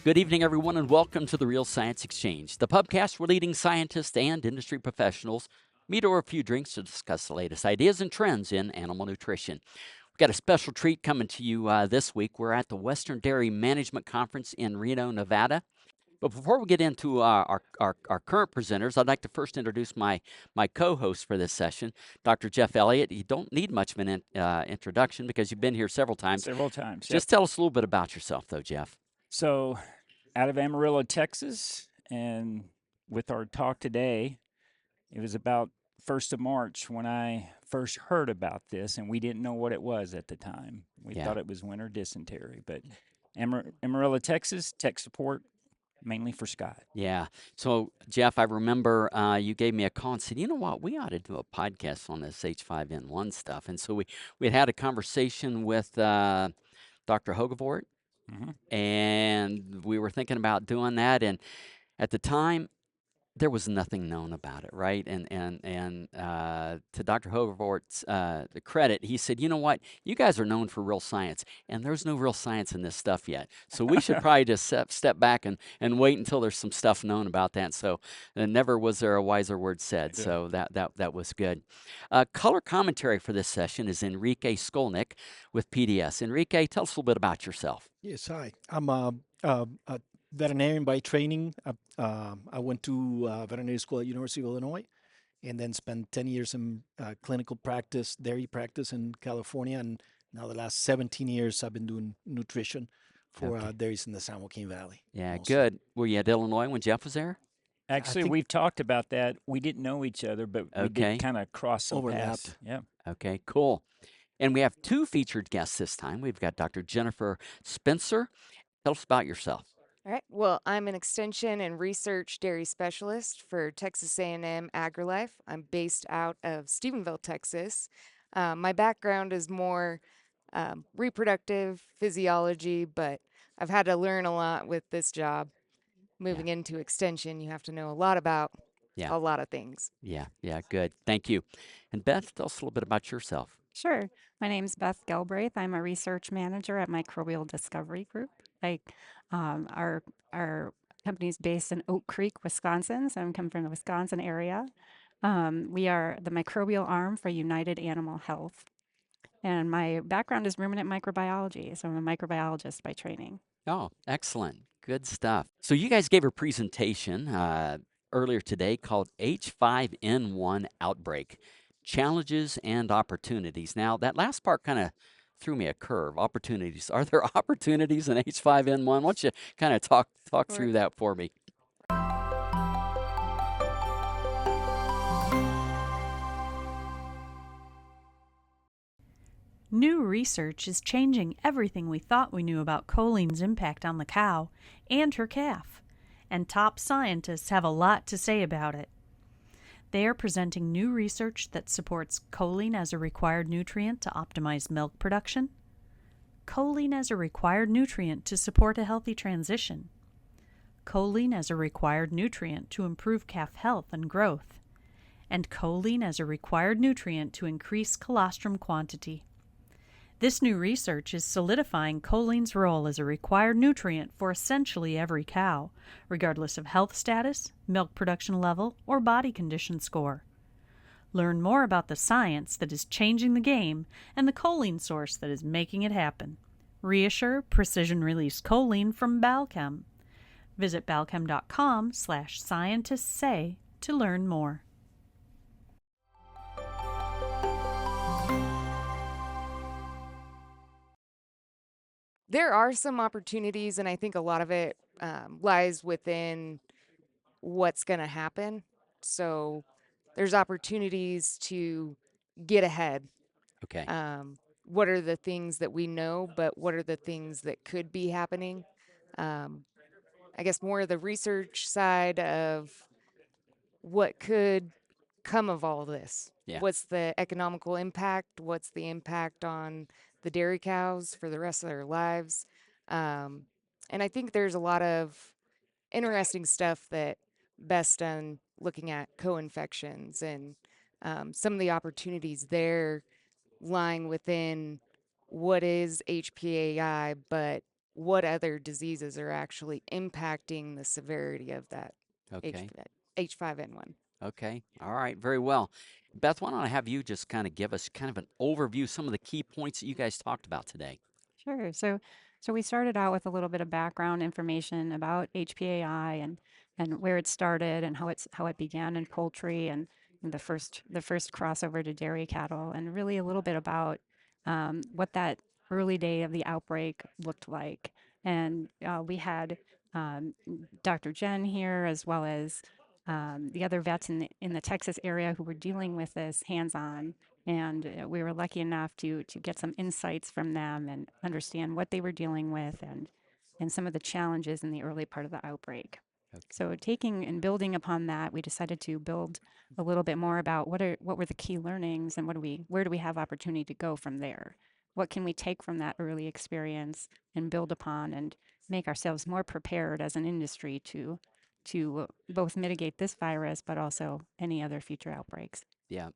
Good evening, everyone, and welcome to the Real Science Exchange, the pubcast where leading scientists and industry professionals meet over a few drinks to discuss the latest ideas and trends in animal nutrition. We've got a special treat coming to you this week. We're at the Western Dairy Management Conference in Reno, Nevada. But before we get into our current presenters, I'd like to first introduce my co-host for this session, Dr. Jeff Elliott. You don't need much of an introduction because you've been here several times. Several times, Just tell us a little bit about yourself, though, Jeff. So, out of Amarillo, Texas, and with our talk today, it was about 1st of March when I first heard about this, and we didn't know what it was at the time. We thought it was winter dysentery, but Amarillo, Texas, tech support, mainly for Scott. Yeah. So, Jeff, I remember you gave me a call and said, you know what, we ought to do a podcast on this H5N1 stuff. And so we had a conversation with Dr. Hogevort, and we were thinking about doing that. And at the time, there was nothing known about it, right? And to Dr. Hogevort's the credit, he said, you know what, you guys are known for real science, and there's no real science in this stuff yet. So we should probably just step back and wait until there's some stuff known about that. So never was there a wiser word said. So that was good. Color commentary for this session is Enrique Schcolnik with PDS. Enrique, tell us a little bit about yourself. Yes, hi. I'm a veterinarian by training. I went to veterinary school at University of Illinois and then spent 10 years in clinical practice, dairy practice in California. And now the last 17 years, I've been doing nutrition for dairies in the San Joaquin Valley. Yeah, mostly. Good. Were you at Illinois when Jeff was there? Actually, we've talked about that. We didn't know each other, but we did kind of cross some paths. Yeah. Okay, cool. And we have two featured guests this time. We've got Dr. Jennifer Spencer. Tell us about yourself. All right. Well, I'm an extension and research dairy specialist for Texas A&M AgriLife. I'm based out of Stephenville, Texas. My background is more reproductive physiology, but I've had to learn a lot with this job. Moving into extension, you have to know a lot about a lot of things. Yeah, good. Thank you. And Beth, tell us a little bit about yourself. Sure. My name's Beth Galbraith. I'm a research manager at Microbial Discovery Group. Our company's based in Oak Creek, Wisconsin, so I'm coming from the Wisconsin area. We are the microbial arm for United Animal Health. And my background is ruminant microbiology, so I'm a microbiologist by training. Oh, excellent. Good stuff. So you guys gave a presentation earlier today called H5N1 Outbreak, Challenges and Opportunities. Now, that last part kind of threw me a curve. Opportunities. Are there opportunities in H5N1? Why don't you kind of talk through that for me? New research is changing everything we thought we knew about choline's impact on the cow and her calf, and top scientists have a lot to say about it. They are presenting new research that supports choline as a required nutrient to optimize milk production, choline as a required nutrient to support a healthy transition, choline as a required nutrient to improve calf health and growth, and choline as a required nutrient to increase colostrum quantity. This new research is solidifying choline's role as a required nutrient for essentially every cow, regardless of health status, milk production level, or body condition score. Learn more about the science that is changing the game and the choline source that is making it happen. Reassure precision-release choline from Balchem. Visit balchem.com/scientistsay to learn more. There are some opportunities, and I think a lot of it lies within what's going to happen. So there's opportunities to get ahead. Okay. What are the things that we know, but what are the things that could be happening? I guess more of the research side of what could come of all this. Yeah. What's the economical impact? What's the impact on the dairy cows for the rest of their lives? And I think there's a lot of interesting stuff that Beth's done looking at co-infections and some of the opportunities there lying within what is HPAI, but what other diseases are actually impacting the severity of that Okay. H5N1. Okay. All right. Very well. Beth, why don't I have you just kind of give us kind of an overview, some of the key points that you guys talked about today? Sure. So we started out with a little bit of background information about HPAI and where it started and how it began in poultry and the first crossover to dairy cattle, and really a little bit about what that early day of the outbreak looked like. And we had um, Dr. Jen here, as well as the other vets in the Texas area who were dealing with this hands-on, and we were lucky enough to get some insights from them and understand what they were dealing with and some of the challenges in the early part of the outbreak. Okay. So taking and building upon that, we decided to build a little bit more about what were the key learnings and where do we have opportunity to go from there? What can we take from that early experience and build upon and make ourselves more prepared as an industry to both mitigate this virus but also any other future outbreaks? Yeah.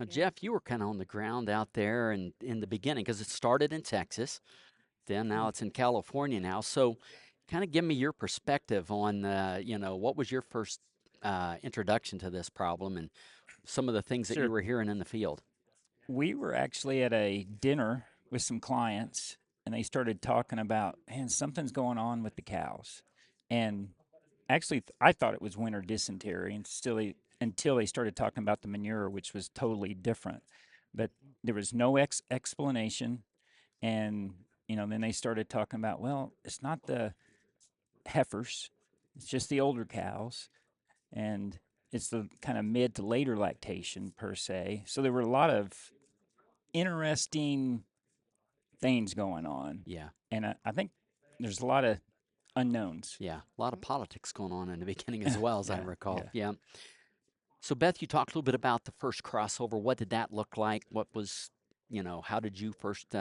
Now, Jeff, you were kind of on the ground out there and in the beginning because it started in Texas, then now it's in California now. So, kind of give me your perspective on, what was your first introduction to this problem and some of the things that you Sure. were hearing in the field. We were actually at a dinner with some clients, and they started talking about, man, something's going on with the cows. And actually, I thought it was winter dysentery, and until they started talking about the manure, which was totally different. But there was no explanation. And, then they started talking about, well, it's not the heifers, it's just the older cows. And it's the kind of mid to later lactation per se. So there were a lot of interesting things going on. Yeah. And I think there's a lot of unknowns. Yeah. A lot of politics going on in the beginning as well, as I Yeah, recall. yeah. Yeah. So, Beth, you talked a little bit about the first crossover. What did that look like? What was, how did you first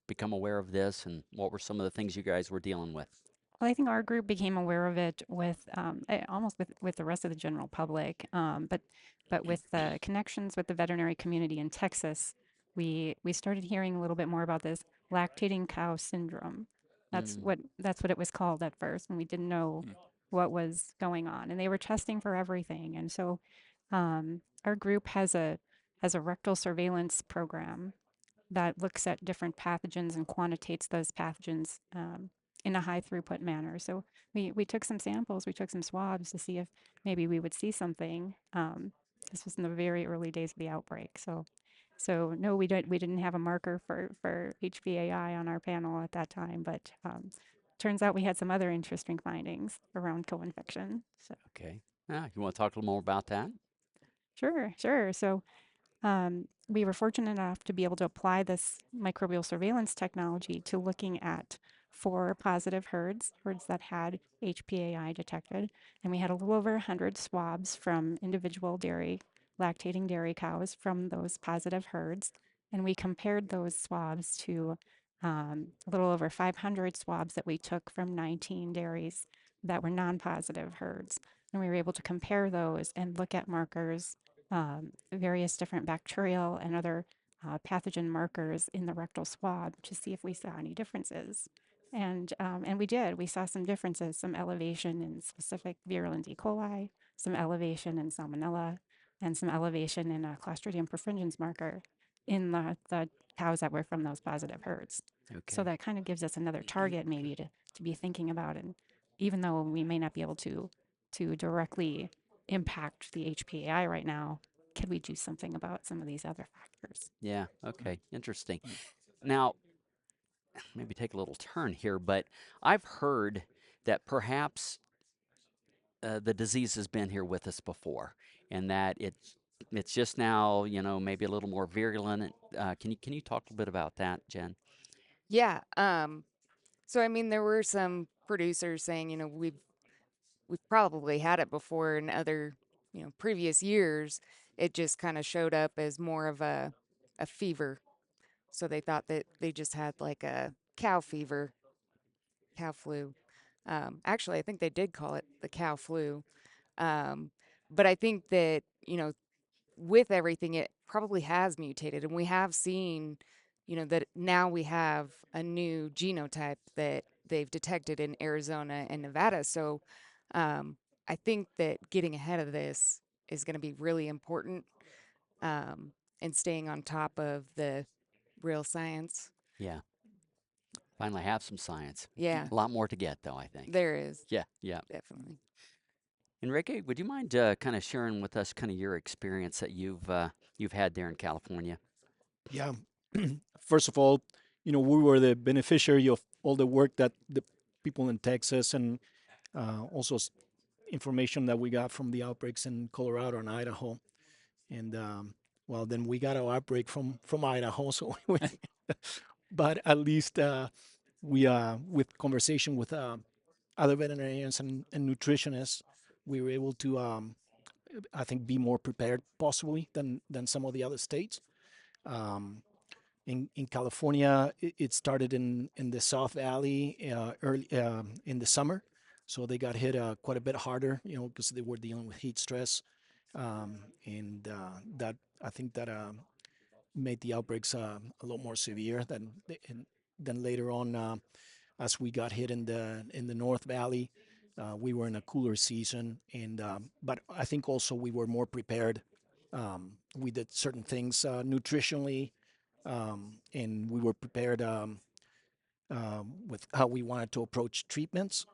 become aware of this, and what were some of the things you guys were dealing with? Well, I think our group became aware of it with almost with the rest of the general public, but with the connections with the veterinary community in Texas, we started hearing a little bit more about this lactating cow syndrome. Mm, That's what it was called at first, and we didn't know Mm. what was going on, and they were testing for everything. And so, our group has a rectal surveillance program that looks at different pathogens and quantitates those pathogens in a high throughput manner. So we took some samples, we took some swabs to see if maybe we would see something. This was in the very early days of the outbreak. So no, we didn't have a marker for HPAI on our panel at that time, but turns out we had some other interesting findings around co-infection. So okay. You want to talk a little more about that? sure. So we were fortunate enough to be able to apply this microbial surveillance technology to looking at 4 positive herds that had HPAI detected. And we had a little over 100 swabs from individual lactating dairy cows from those positive herds. And we compared those swabs to a little over 500 swabs that we took from 19 dairies that were non-positive herds. And we were able to compare those and look at markers, various different bacterial and other pathogen markers in the rectal swab to see if we saw any differences. And we did. We saw some differences, some elevation in specific virulent E. coli, some elevation in Salmonella, and some elevation in a Clostridium perfringens marker in the cows that were from those positive herds. So Okay. that kind of gives us another target maybe to be thinking about. And even though we may not be able to directly impact the HPAI right now, could we do something about some of these other factors? Yeah. Okay. Interesting. Now, maybe take a little turn here, but I've heard that perhaps the disease has been here with us before, and that it's just now, maybe a little more virulent. Can you talk a little bit about that, Jen? Yeah. So I mean, there were some producers saying, we've probably had it before in other, previous years. It just kind of showed up as more of a fever. So they thought that they just had like a cow fever, cow flu. Actually, I think they did call it the cow flu. Um, but I think that, with everything, it probably has mutated. And we have seen, that now we have a new genotype that they've detected in Arizona and Nevada. So I think that getting ahead of this is going to be really important, and staying on top of the real science. Yeah. Finally have some science. Yeah, A lot more to get, though, I think. there is Yeah, yeah. definitely. Enrique, would you mind kind of sharing with us kind of your experience that you've had there in California? Yeah. First of all, we were the beneficiary of all the work that the people in Texas and also information that we got from the outbreaks in Colorado and Idaho. And well, then we got our outbreak from Idaho. So, but at least we with conversation with other veterinarians and nutritionists, we were able to I think be more prepared possibly than some of the other states. Um, in California, it started in the South Valley early in the summer, so they got hit quite a bit harder, because they were dealing with heat stress, and that I think that made the outbreaks a lot more severe than later on. As we got hit in the North Valley, we were in a cooler season, and but I think also we were more prepared. We did certain things nutritionally, and we were prepared with how we wanted to approach treatments.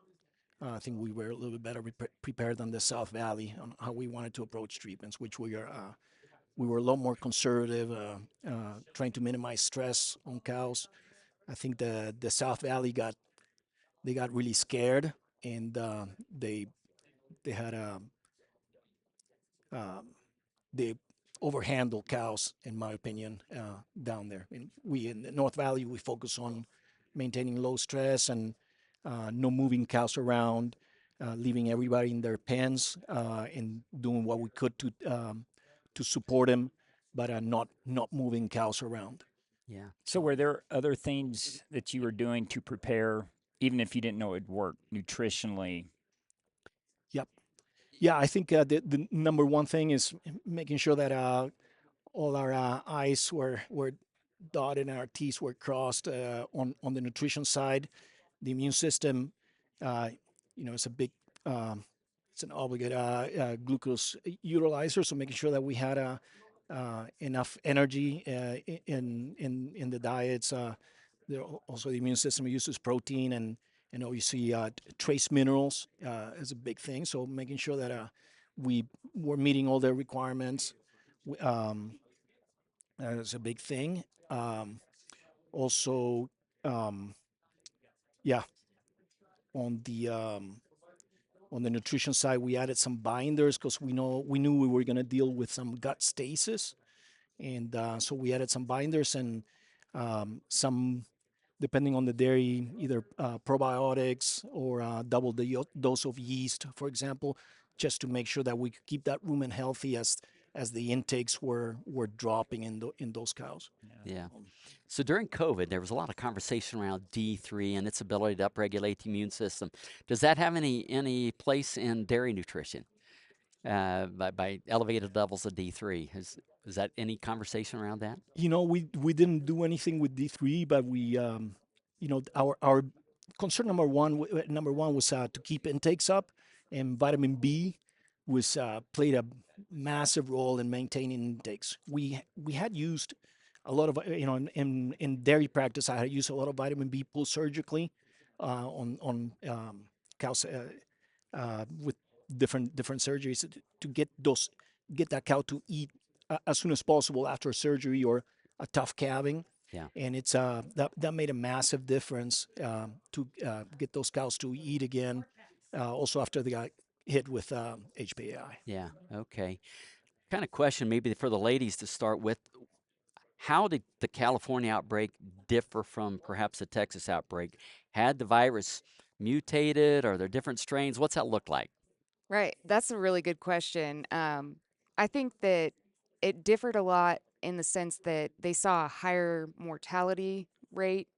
I think we were a little bit better prepared than the South Valley on how we wanted to approach treatments, which we were a lot more conservative, trying to minimize stress on cows. I think the South Valley got really scared, and they had um, they overhandle cows, in my opinion, down there. And we in the North Valley, we focus on maintaining low stress and no moving cows around, leaving everybody in their pens, and doing what we could to support them, but not moving cows around. Yeah. So, were there other things that you were doing to prepare, even if you didn't know it'd work nutritionally? Yep. Yeah, I think the number one thing is making sure that all our I's were dotted and our T's were crossed on the nutrition side. The immune system, uh, it's a big, it's an obligate glucose utilizer. So making sure that we had enough energy in the diets. Also, the immune system uses protein and you see trace minerals is a big thing. So making sure that we were meeting all their requirements. That's a big thing. Also, um, yeah, on the um, on the nutrition side, we added some binders because we knew we were going to deal with some gut stasis, and so we added some binders and some, depending on the dairy, either probiotics or double the dose of yeast, for example, just to make sure that we could keep that rumen healthy as the intakes were dropping in those cows. Yeah. So during COVID, there was a lot of conversation around D3 and its ability to upregulate the immune system. Does that have any place in dairy nutrition by elevated levels of D3? Is that any conversation around that? We didn't do anything with D3, but we our concern number one was to keep intakes up, and vitamin B was played a massive role in maintaining intakes. We had used a lot of in dairy practice. I had used a lot of vitamin B pulled surgically on cows with different surgeries to get that cow to eat as soon as possible after surgery or a tough calving. Yeah. And it's that made a massive difference to get those cows to eat again. Also after they got hit with HPAI. Yeah. Okay. Kind of question maybe for the ladies to start with. How did the California outbreak differ from perhaps the Texas outbreak? Had the virus mutated? Are there different strains? What's that look like? Right. That's a really good question. I think that it differed a lot in the sense that they saw a higher mortality rate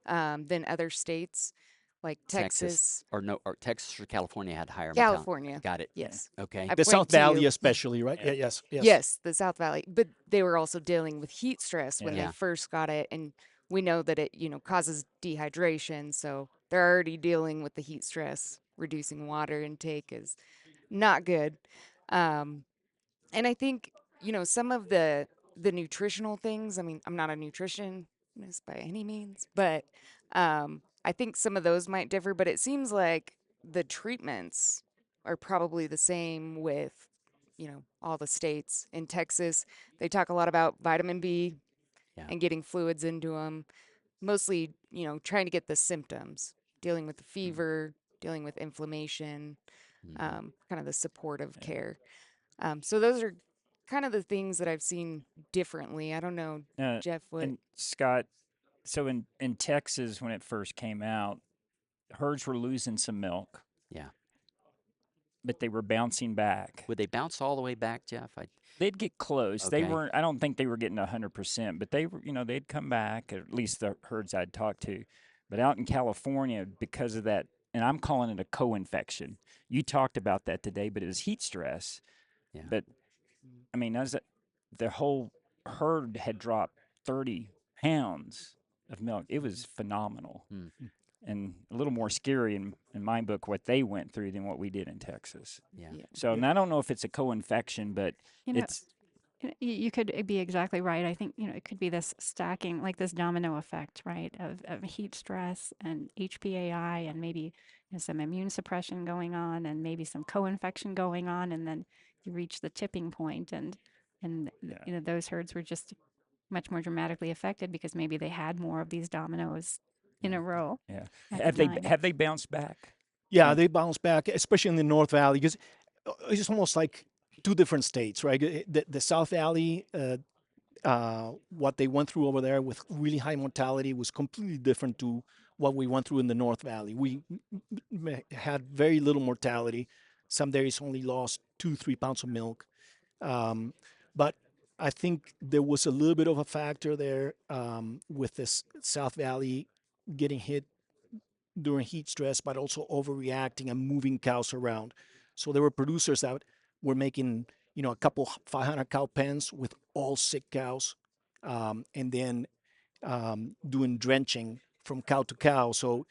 than other states. like Texas Texas, or Texas or California had higher mortality. California. Got it. Yes. Okay. I The point South to Valley you. especially, right? Yeah. Yes, yes. Yes, the South Valley, but they were also dealing with heat stress when Yeah. they Yeah. first got it, and we know that it, causes dehydration, so they're already dealing with the heat stress. Reducing water intake is not good. Um, and I think, some of the nutritional things, I mean, I'm not a nutritionist by any means, but I think some of those might differ, but it seems like the treatments are probably the same with, all the states. In Texas, they talk a lot about vitamin B Yeah. and getting fluids into them, mostly, trying to get the symptoms, dealing with the fever, dealing with inflammation, kind of the supportive care. So those are kind of the things that I've seen differently. I don't know, Jeff, what? And Scott, so in Texas, when it first came out, herds were losing some milk, Yeah. but they were bouncing back. Would they bounce all the way back, Jeff? They'd get close. They Okay. weren't. I don't think they were getting 100%, but they were. They'd come back. At least the herds I'd talked to. But out in California, because of that, and I'm calling it a co-infection. You talked about that today, but it was heat stress. Yeah. But I mean, the whole herd had dropped 30 pounds of milk. It was phenomenal. Mm. And a little more scary in my book what they went through than what we did in Texas. Yeah. Yeah. So, and I don't know if it's a co-infection, but it's You could be exactly right. I think, it could be this stacking, like this domino effect, right, of heat stress and HPAI and maybe some immune suppression going on and maybe some co-infection going on. And then you reach the tipping point and those herds were just much more dramatically affected because maybe they had more of these dominoes in a row. yeah. at the time. Have they bounced back? Yeah, Mm. they bounce back, especially in the North Valley, because it's almost like two different states, right? The South Valley, what they went through over there with really high mortality was completely different to what we went through in the North Valley. We had very little mortality. Some dairies only lost 2-3 pounds of milk. But I think there was a little bit of a factor there with this South Valley getting hit during heat stress, but also overreacting and moving cows around. So there were producers that were making, a couple 500 cow pens with all sick cows, and then doing drenching from cow to cow. So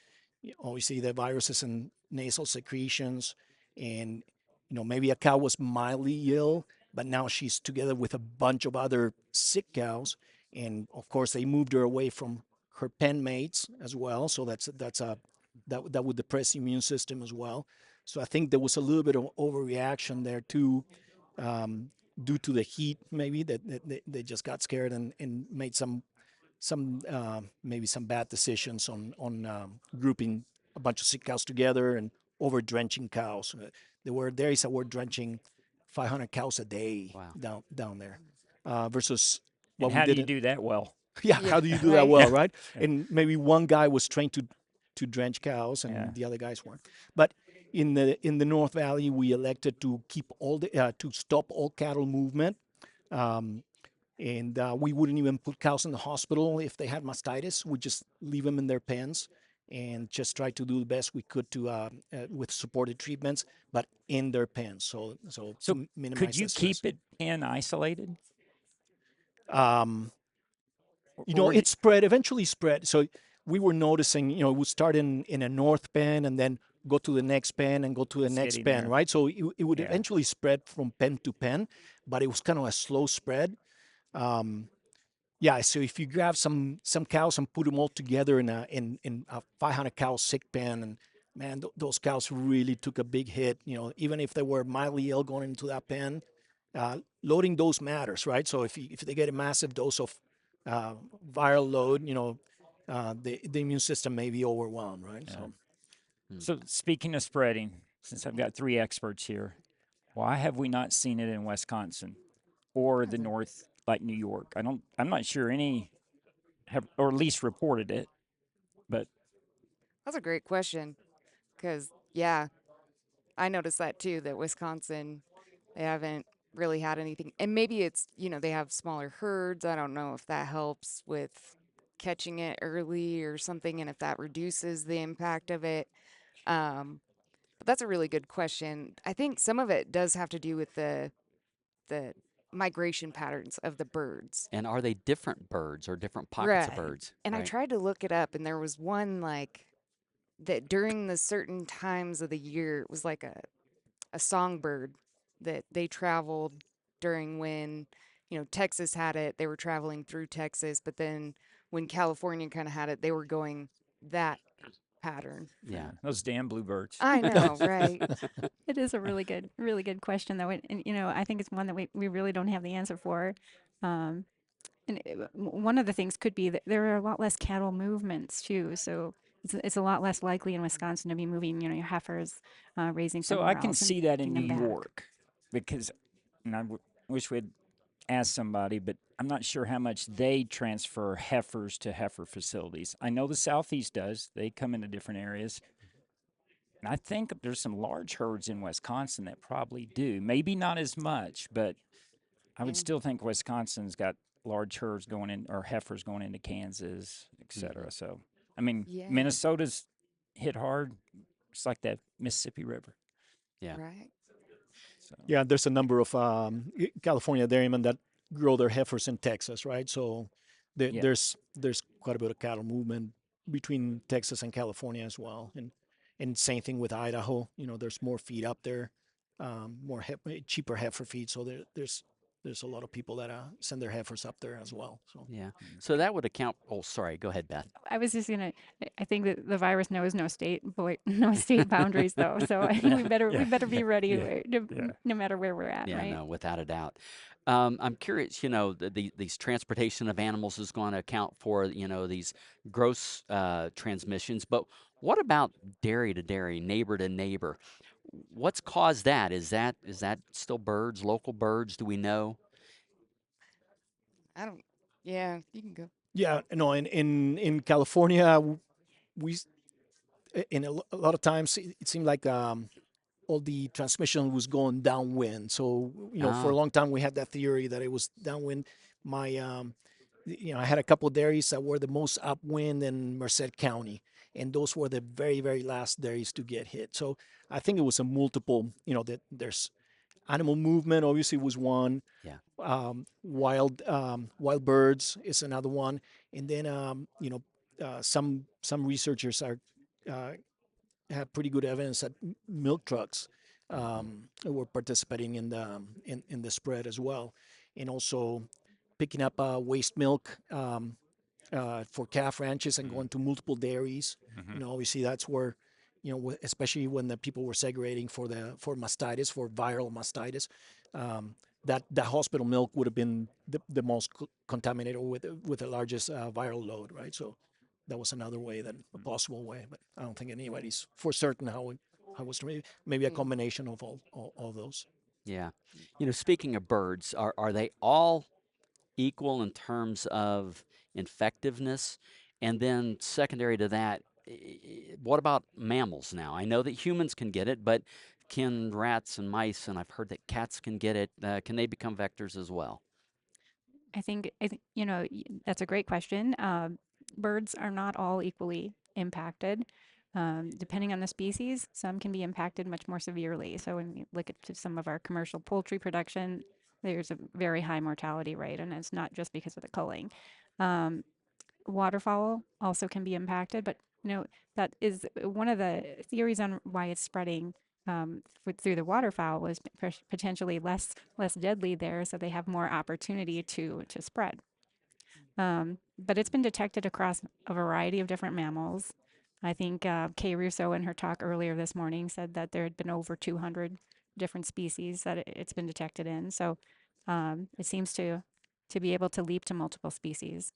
obviously the viruses and nasal secretions, and maybe a cow was mildly ill, but now she's together with a bunch of other sick cows, and of course they moved her away from her pen mates as well. So that would depress the immune system as well. So I think there was a little bit of overreaction there too, due to the heat, maybe that they just got scared and made some maybe some bad decisions on grouping a bunch of sick cows together and over drenching cows. There is a word drenching 500 cows a day. Wow. down there, versus And what how we do did. you do that well? Yeah, Yeah, how do you do that right. well, right? Yeah. And maybe one guy was trained to drench cows, and Yeah. the other guys weren't. But in the North Valley, we elected to keep to stop all cattle movement, and we wouldn't even put cows in the hospital if they had mastitis. We just leave them in their pens and just try to do the best we could to with supported treatments, but in their pens. So So minimize could you the stress. keep it pen isolated? Um, Or it spread, eventually spread. So we were noticing, it would start in a north pen and then go to the next pen and go to the next Sitting pen, there. right? So it would Yeah. eventually spread from pen to pen, but it was kind of a slow spread. Yeah, so if you grab some cows and put them all together in a 500 cow sick pen, and man, those cows really took a big hit. Even if they were mildly ill going into that pen, loading dose matters, right? So if they get a massive dose of viral load, the immune system may be overwhelmed, right? Yeah. So So speaking of spreading, since I've got 3 experts here, why have we not seen it in Wisconsin or the North, like New York? I'm not sure any have, or at least reported it, but That's a great question because, yeah, I noticed that too, that Wisconsin, they haven't really had anything. And maybe it's, they have smaller herds. I don't know if that helps with catching it early or something, and if that reduces the impact of it. But that's a really good question. I think some of it does have to do with the migration patterns of the birds. And are they different birds or different pockets of Right. birds? And I Right. tried to look it up, and there was one like that during the certain times of the year, it was like a songbird that they traveled during when, Texas had it, they were traveling through Texas, but then when California kind of had it, they were going that pattern. Yeah. Those damn bluebirds. I know, right? It is a really good question, though. And, I think it's one that we really don't have the answer for. Um, and one of the things could be that there are a lot less cattle movements, too. So it's a lot less likely in Wisconsin to be moving, your heifers, raising So somewhere I can else and see that in taking New them back. York because, and I wish we'd ask somebody, but I'm not sure how much they transfer heifers to heifer facilities. I know the Southeast does. They come into different areas. And I think there's some large herds in Wisconsin that probably do. Maybe not as much, but I would Yeah. still think Wisconsin's got large herds going in or heifers going into Kansas, et cetera. So, I mean, Yeah. Minnesota's hit hard. It's like that Mississippi River. Yeah. Right. So, Yeah, there's a number of California dairymen that grow their heifers in Texas, right? So Yeah. there's quite a bit of cattle movement between Texas and California as well, and same thing with Idaho. There's more feed up there, cheaper heifer feed. So there's a lot of people that send their heifers up there as well. So Yeah. So that would account. Oh, sorry. Go ahead, Beth. I was just I think that the virus knows no no state boundaries, though. So I think we better be ready no matter where we're at, Yeah, right? no, without a doubt. I'm curious, these transportation of animals is going to account for, these gross transmissions, but what about dairy to dairy, neighbor to neighbor? What's caused that? Is that still birds, local birds? Do we know? I don't. Yeah, you can go. yeah, no, in California, we in a lot of times it seemed like all the transmission was going downwind. So for a Oh, long time we had that theory that it was downwind. My I had a couple of dairies that were the most upwind in Merced County, and those were the very very last dairies to get hit. So I think it was a multiple. That there's animal movement obviously was one. yeah. Wild birds is another one, and then some researchers are uh, have pretty good evidence that milk trucks were participating in the spread as well, and also picking up waste milk for calf ranches and going to multiple dairies. Obviously that's where especially when the people were segregating for mastitis, for viral mastitis. That hospital milk would have been the most contaminated with the largest viral load, right? So that was another way, a possible way, but I don't think anybody's for certain how it was. Maybe a combination of all those. Yeah. Speaking of birds, are they all equal in terms of infectiveness? And then secondary to that, what about mammals now? I know that humans can get it, but can rats and mice, and I've heard that cats can get it, can they become vectors as well? I think that's a great question. Birds are not all equally impacted. Depending on the species, some can be impacted much more severely. So when you look at some of our commercial poultry production, there's a very high mortality rate, and it's not just because of the culling. Waterfowl also can be impacted, but that is one of the theories on why it's spreading through the waterfowl was potentially less deadly there, so they have more opportunity to spread. But it's been detected across a variety of different mammals. I think Kay Russo in her talk earlier this morning said that there had been over 200 different species that it's been detected in. So it seems to be able to leap to multiple species.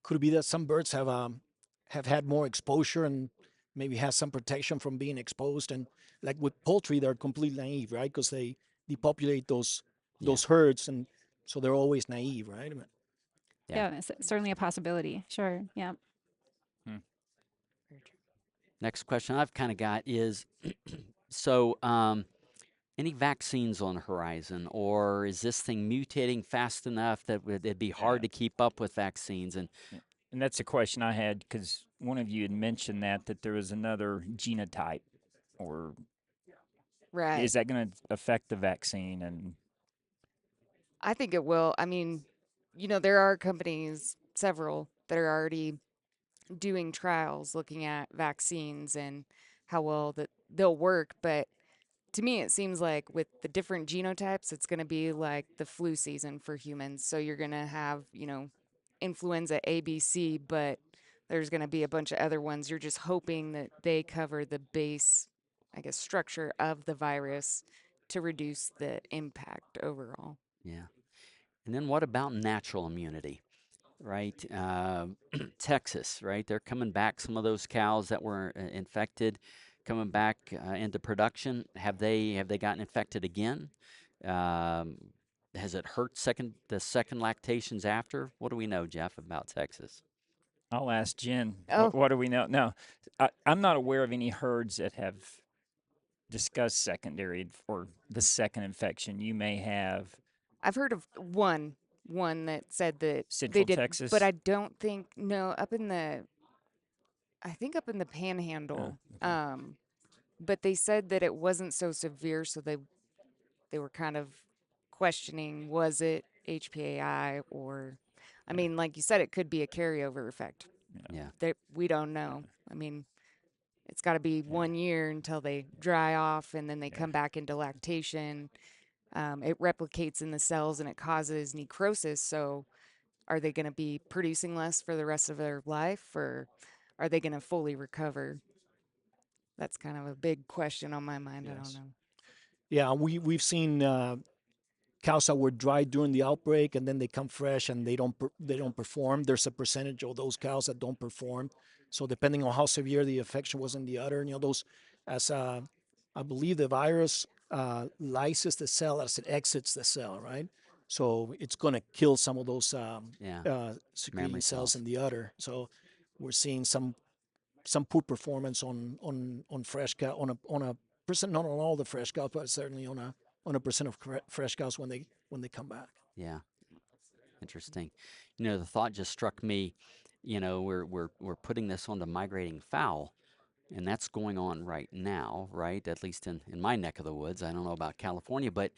Could it be that some birds have had more exposure and maybe has some protection from being exposed? And like with poultry, they're completely naive, right? Because they depopulate those herds, and so they're always naive, right? Yeah. Yeah, it's certainly a possibility. Sure. Yeah. Next question I've kind of got is so, any vaccines on the horizon, or is this thing mutating fast enough that it'd be hard to keep up with vaccines? And And that's a question I had because one of you had mentioned that there was another genotype, or Right. is that going to affect the vaccine? And I think it will. I mean, there are companies, several, that are already doing trials looking at vaccines and how well that they'll work. But to me, it seems like with the different genotypes, it's going to be like the flu season for humans. So you're going to have, influenza ABC, but there's going to be a bunch of other ones. You're just hoping that they cover the base, I guess, structure of the virus to reduce the impact overall. Yeah. And then what about natural immunity, right? Texas, right? They're coming back. Some of those cows that were infected, coming back into production. Have they gotten infected again? Um, has it hurt the second lactations after? What do we know, Jeff, about Texas? I'll ask Jen. Oh, What do we know? No, I'm not aware of any herds that have discussed secondary or the second infection. You may have I've heard of one that said that they Central did, Texas. but I don't think, no, I think up in the Panhandle. Okay. But they said that it wasn't so severe, so they were kind of questioning, was it HPAI, or I Yeah. mean, like you said, it could be a carryover effect. Yeah. We don't know. I mean, it's got to be 1 year until they dry off and then they come back into lactation. It replicates in the cells and it causes necrosis. So, are they going to be producing less for the rest of their life, or are they going to fully recover? That's kind of a big question on my mind. I don't Yes. know. Yeah, we've seen cows that were dry during the outbreak, and then they come fresh and they don't perform. There's a percentage of those cows that don't perform. So depending on how severe the infection was in the udder, those as I believe the virus lyses the cell as it exits the cell, right? So it's going to kill some of those secreting Memory cells cells. in the udder. So we're seeing some poor performance on fresh cow on a percent, not on all the fresh cows, but certainly on a percent of fresh cows when they come back. Yeah. Interesting. The thought just struck me. We're putting this on the migrating fowl, and that's going on right now, right? At least in my neck of the woods. I don't know about California, but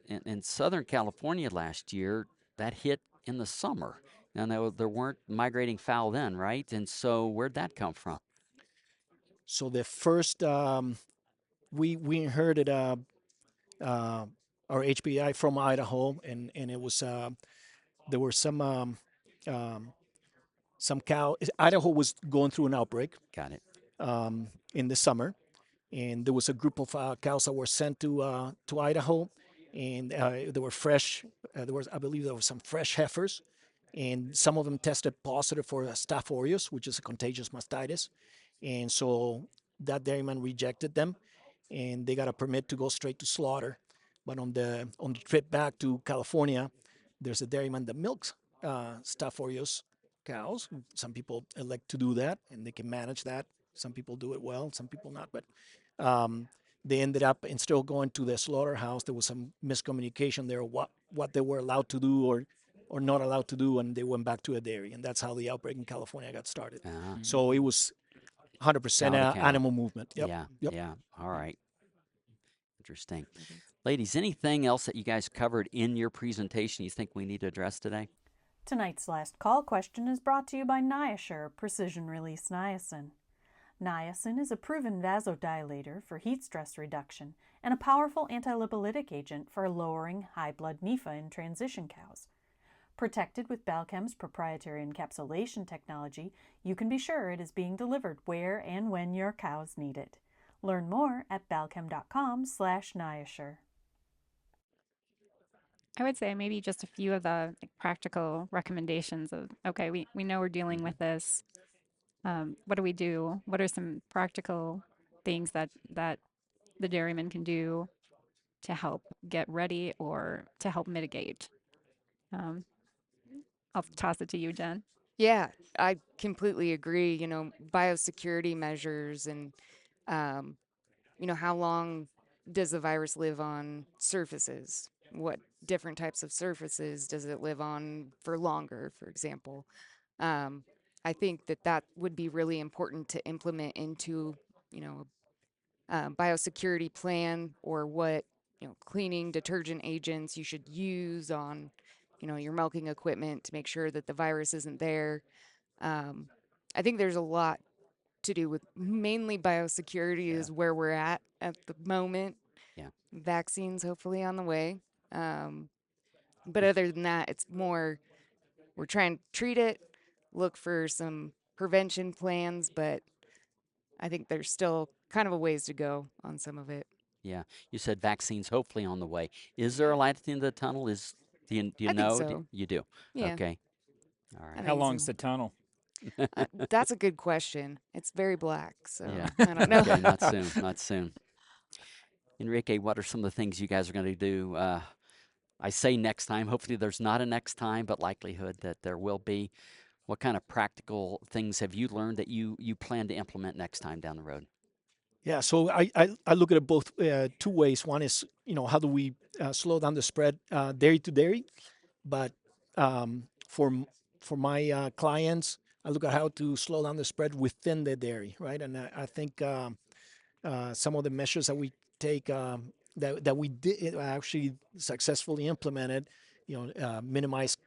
in Southern California last year, that hit in the summer. And there weren't migrating fowl then, right? And so where'd that come from? So the first we inherited our HPAI from Idaho, and it was there were some cow. Idaho was going through an outbreak Got it. in the summer, and there was a group of cows that were sent to Idaho, and they were fresh. I believe there were some fresh heifers, and some of them tested positive for Staph aureus, which is a contagious mastitis, and so that dairyman rejected them, and they got a permit to go straight to slaughter. But on the trip back to California, there's a dairyman that milks Staph aureus cows. Some people elect to do that, and they can manage that. Some people do it well, some people not. But they ended up, instead of going to the slaughterhouse, there was some miscommunication there, what they were allowed to do or not allowed to do, and they went back to a dairy, and that's how the outbreak in California got started. So it was 100% Cow to cow. animal movement. Yep. Yeah. Yep. Yeah. All right. Interesting. Ladies, anything else that you guys covered in your presentation you think we need to address today? Tonight's last call question is brought to you by Niasure Precision Release Niacin. Niacin is a proven vasodilator for heat stress reduction and a powerful antilipolytic agent for lowering high blood NEFA in transition cows. Protected with Balchem's proprietary encapsulation technology, you can be sure it is being delivered where and when your cows need it. Learn more at balchem.com/Niasure. I would say maybe just a few of the practical recommendations of, okay, we know we're dealing with this. What do we do? What are some practical things that the dairyman can do to help get ready or to help mitigate? I'll toss it to you, Jen. Yeah, I completely agree. Biosecurity measures and, how long does the virus live on surfaces? What different types of surfaces does it live on for longer, for example? I think that would be really important to implement into, you know, biosecurity plan, or what, cleaning detergent agents you should use on, your milking equipment to make sure that the virus isn't there. I think there's a lot to do with mainly biosecurity Yeah. is where we're at the moment. Yeah. Vaccines hopefully on the way. But other than that, it's more we're trying to treat it, look for some prevention plans, but I think there's still kind of a ways to go on some of it. Yeah. You said vaccines hopefully on the way. Is there a light at the end of the tunnel? Do you I think know? so. You do. Yeah, Okay. All I right. How think long's so. the tunnel? That's a good question. It's very black, so Yeah. I don't know. Okay. Not soon. Not soon. Enrique, what are some of the things you guys are going to do? I say next time. Hopefully, there's not a next time, but likelihood that there will be. What kind of practical things have you learned that you plan to implement next time down the road? Yeah, so I look at it both two ways. One is, how do we slow down the spread dairy to dairy, but for my clients, I look at how to slow down the spread within the dairy, right? And I think some of the measures that we take that we did actually successfully implemented, minimize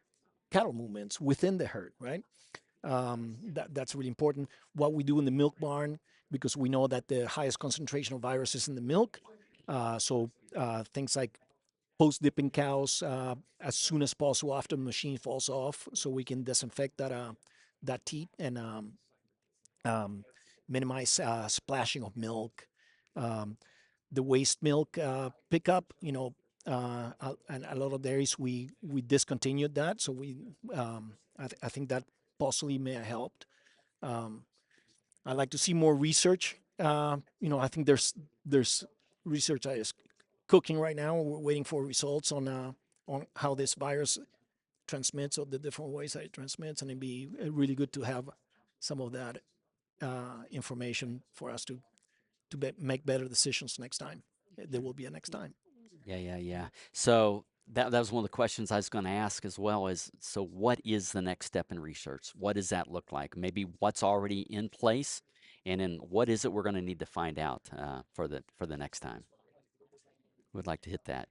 cattle movements within the herd, right? That's really important. What we do in the milk barn, because we know that the highest concentration of virus is in the milk. So things like post-dipping cows as soon as possible after the machine falls off, so we can disinfect that teat and minimize splashing of milk. The waste milk pickup, and a lot of dairies we discontinued that, so I think that possibly may have helped. I'd like to see more research. I think there's research that is cooking right now. We're waiting for results on how this virus transmits, or the different ways that it transmits, and it'd be really good to have some of that information for us to make better decisions next time. There will be a next time. Yeah. So that was one of the questions I was going to ask as well. So what is the next step in research? What does that look like? Maybe what's already in place, and then what is it we're going to need to find out for the next time? Would like to hit that.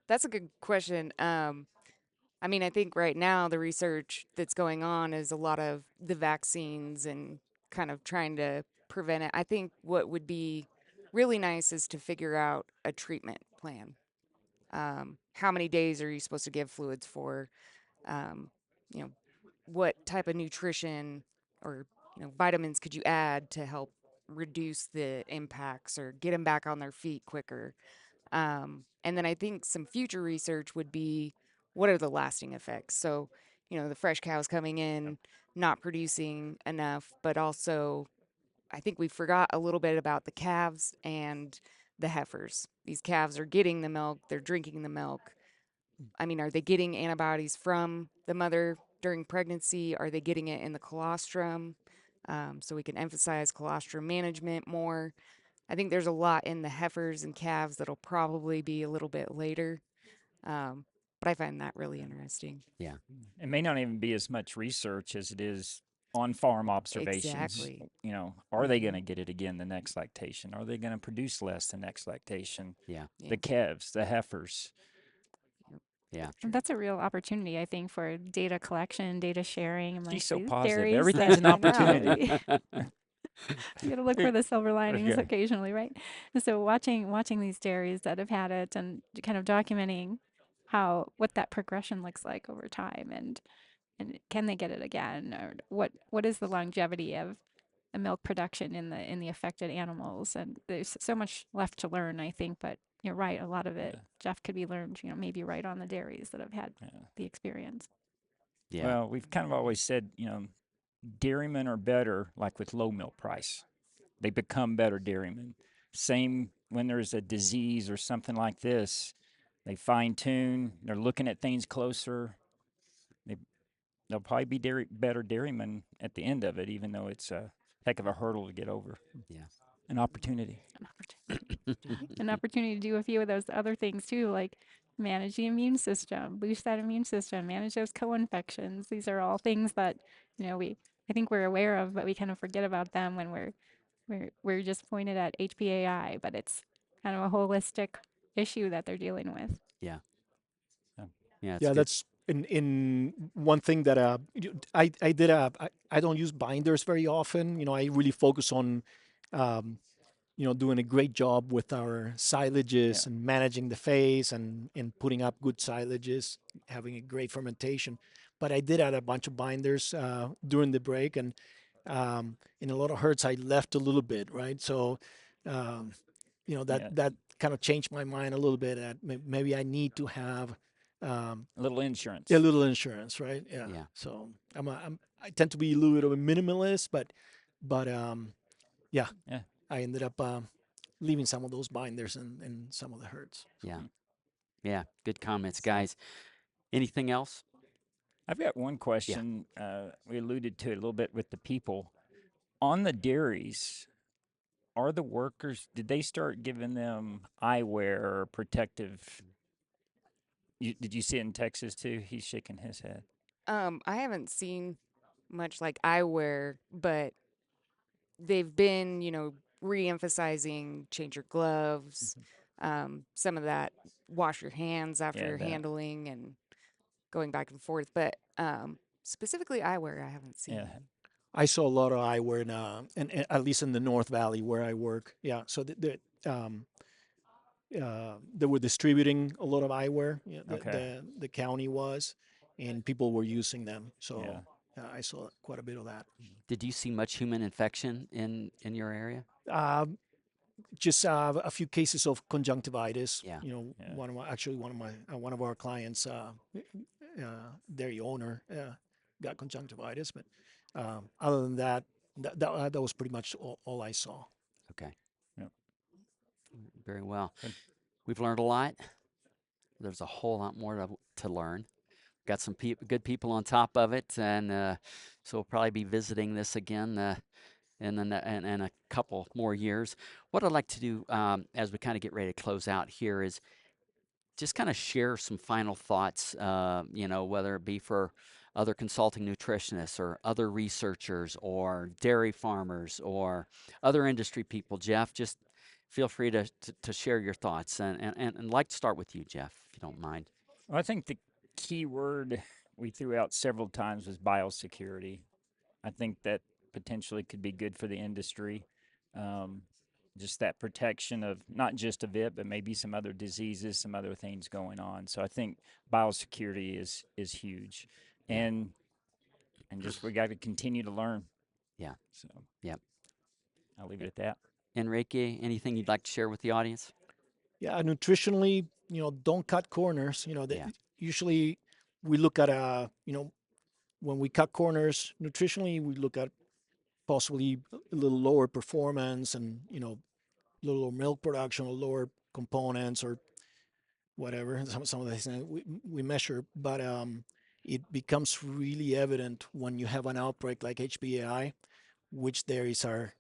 That's a good question. I mean, I think right now the research that's going on is a lot of the vaccines and kind of trying to prevent it. I think what would be really nice is to figure out a treatment plan. How many days are you supposed to give fluids for? Um, you know, what type of nutrition or vitamins could you add to help reduce the impacts or get them back on their feet quicker? And then I think some future research would be what are the lasting effects? So, the fresh cows coming in, not producing enough, but also I think we forgot a little bit about the calves and the heifers. These calves are getting the milk, they're drinking the milk. I mean, are they getting antibodies from the mother during pregnancy? Are they getting it in the colostrum? So we can emphasize colostrum management more. I think there's a lot in the heifers and calves that'll probably be a little bit later. But I find that really interesting. Yeah. It may not even be as much research as it is on-farm observations. Exactly. Are they going to get it again the next lactation? Are they going to produce less the next lactation? Yeah. The calves, the heifers. Yeah. And that's a real opportunity, I think, for data collection, data sharing. She's Like so these positive. dairies Everything's an I know. opportunity. You got to look for the silver linings Okay. occasionally, right? And so watching these dairies that have had it and kind of documenting what that progression looks like over time, and can they get it again, or what is the longevity of the milk production in the affected animals? And there's so much left to learn, I think, but you're right, a lot of it, Yeah. Jeff, could be learned, maybe right on the dairies that have had Yeah. the experience. Yeah. Well, we've kind of always said, dairymen are better, like with low milk price. They become better dairymen. Same when there's a disease or something like this, they fine tune. They're looking at things closer. They'll probably be better dairymen at the end of it, even though it's a heck of a hurdle to get over. Yeah. An opportunity. An opportunity to do a few of those other things too, like manage the immune system, boost that immune system, manage those co-infections. These are all things that, I think we're aware of, but we kind of forget about them when we're just pointed at HPAI, but it's kind of a holistic issue that they're dealing with. Yeah. Yeah. Yeah, it's Yeah, good. that's in one thing that I did I don't use binders very often. I really focus on um, doing a great job with our silages Yeah. and managing the phase and putting up good silages, having a great fermentation. But I did add a bunch of binders during the break, and in a lot of herds I left a little bit, right? So um, Yeah. that kind of changed my mind a little bit. That maybe I need to have A little insurance. a little insurance, right? Yeah. Yeah. So I tend to be a little bit of a minimalist, but yeah, Yeah. I ended up leaving some of those binders in some of the herds. Yeah. Yeah. Good comments, guys. Anything else? I've got one question. We alluded to it a little bit with the people. On the dairies, are the workers, did they start giving them eyewear or protective? Did you see it in Texas too? He's shaking his head. I haven't seen much like eyewear, but they've been, re-emphasizing change your gloves, some of that wash your hands after Yeah, you're that. handling and going back and forth. But specifically eyewear, I haven't seen. Yeah. I saw a lot of eyewear and at least in the North Valley where I work. Yeah, so they were distributing a lot of eyewear. Okay. The county was, and people were using them. So Yeah. I saw quite a bit of that. Did you see much human infection in your area? Just a few cases of conjunctivitis. Yeah. Yeah. One of our clients, dairy owner, got conjunctivitis, but other than that, that was pretty much all I saw. Okay. Yep. Very well. Good. We've learned a lot. There's a whole lot more to learn. Got some good people on top of it, and so we'll probably be visiting this again in a couple more years. What I'd like to do as we kind of get ready to close out here is just kind of share some final thoughts, whether it be for other consulting nutritionists or other researchers or dairy farmers or other industry people. Jeff, just feel free to share your thoughts, and like to start with you, Jeff, if you don't mind. Well, I think the key word we threw out several times was biosecurity. I think that potentially could be good for the industry. Just that protection of not just of it, but maybe some other diseases, some other things going on. So I think biosecurity is huge, Yeah. and just we got to continue to learn. Yeah. So Yep. I'll leave it at that. Enrique, anything you'd like to share with the audience? Yeah, nutritionally, don't cut corners. Yeah. Usually we look at when we cut corners nutritionally, we look at possibly a little lower performance and little milk production or lower components or whatever. Some of the things we measure, but it becomes really evident when you have an outbreak like HPAI, which dairies are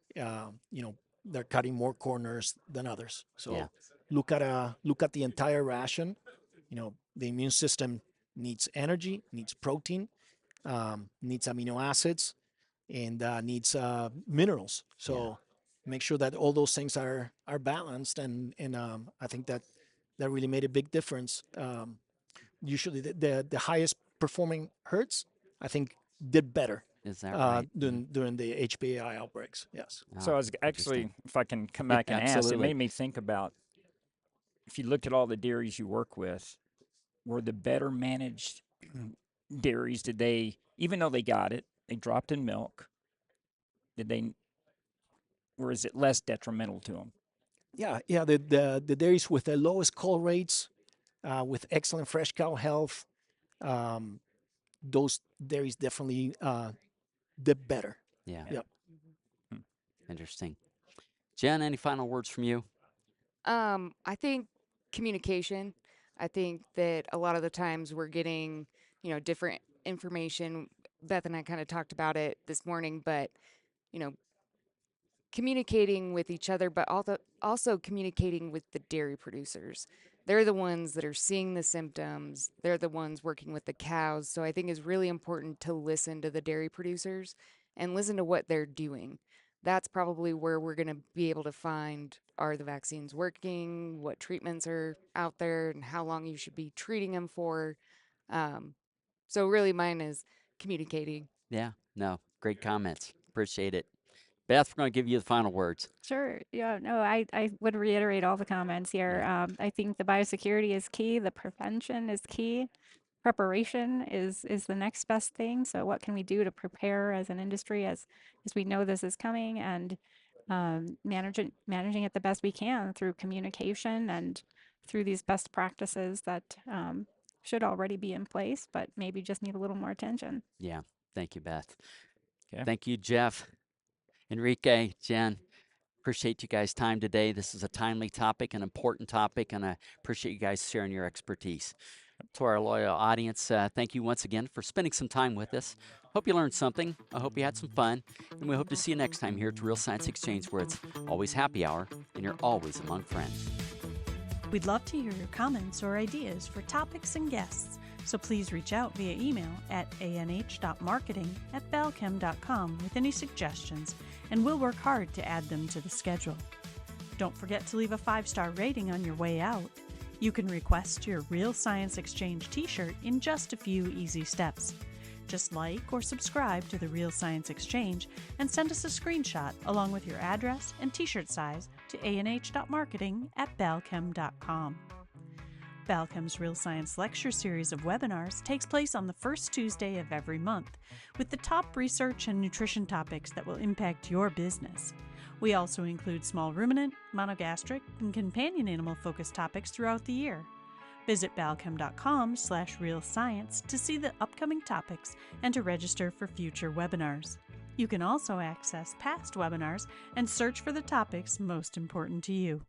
they're cutting more corners than others. So Yeah. look at the entire ration. The immune system needs energy, needs protein, needs amino acids, and needs minerals. So make sure that all those things are balanced, and I think that really made a big difference. Usually, the highest performing herds, I think, did better Is that right? during the HPAI outbreaks. Yes. So I was actually, Interesting. if I can come back and ask, it Absolutely. made me think about if you looked at all the dairies you work with, were the better managed dairies, did they, even though they got it, they dropped in milk, or is it less detrimental to them? Yeah. The dairies with the lowest call rates, with excellent fresh cow health, those dairies definitely did better. Yeah. Yep. Interesting. Jen, any final words from you? I think communication. I think that a lot of the times we're getting, different information. Beth and I kind of talked about it this morning, but, communicating with each other, but also communicating with the dairy producers. they're the ones that are seeing the symptoms. They're the ones working with the cows. So I think it's really important to listen to the dairy producers and listen to what they're doing. That's probably where we're going to be able to find, are the vaccines working, what treatments are out there, and how long you should be treating them for. So really mine is communicating. Yeah, no, great comments. Appreciate it. Beth, we're going to give you the final words. Sure. Yeah. No, I would reiterate all the comments here. Yeah. I think the biosecurity is key. The prevention is key. Preparation is the next best thing. So what can we do to prepare as an industry as we know this is coming, and managing it the best we can through communication and through these best practices that should already be in place, but maybe just need a little more attention. Yeah. Thank you, Beth. Okay. Thank you, Jeff, Enrique, Jen. Appreciate you guys' time today. This is a timely topic, an important topic, and I appreciate you guys sharing your expertise. To our loyal audience, thank you once again for spending some time with us. Hope you learned something. I hope you had some fun. And we hope to see you next time here at Real Science Exchange, where it's always happy hour and you're always among friends. We'd love to hear your comments or ideas for topics and guests, so please reach out via email at anh.marketing@balchem.com with any suggestions, and we'll work hard to add them to the schedule. Don't forget to leave a 5-star rating on your way out. You can request your Real Science Exchange t-shirt in just a few easy steps. Just like or subscribe to the Real Science Exchange and send us a screenshot along with your address and t-shirt size to anh.marketing@balchem.com. Balchem's Real Science Lecture Series of webinars takes place on the first Tuesday of every month, with the top research and nutrition topics that will impact your business. We also include small ruminant, monogastric, and companion animal-focused topics throughout the year. Visit balchem.com/realscience to see the upcoming topics and to register for future webinars. You can also access past webinars and search for the topics most important to you.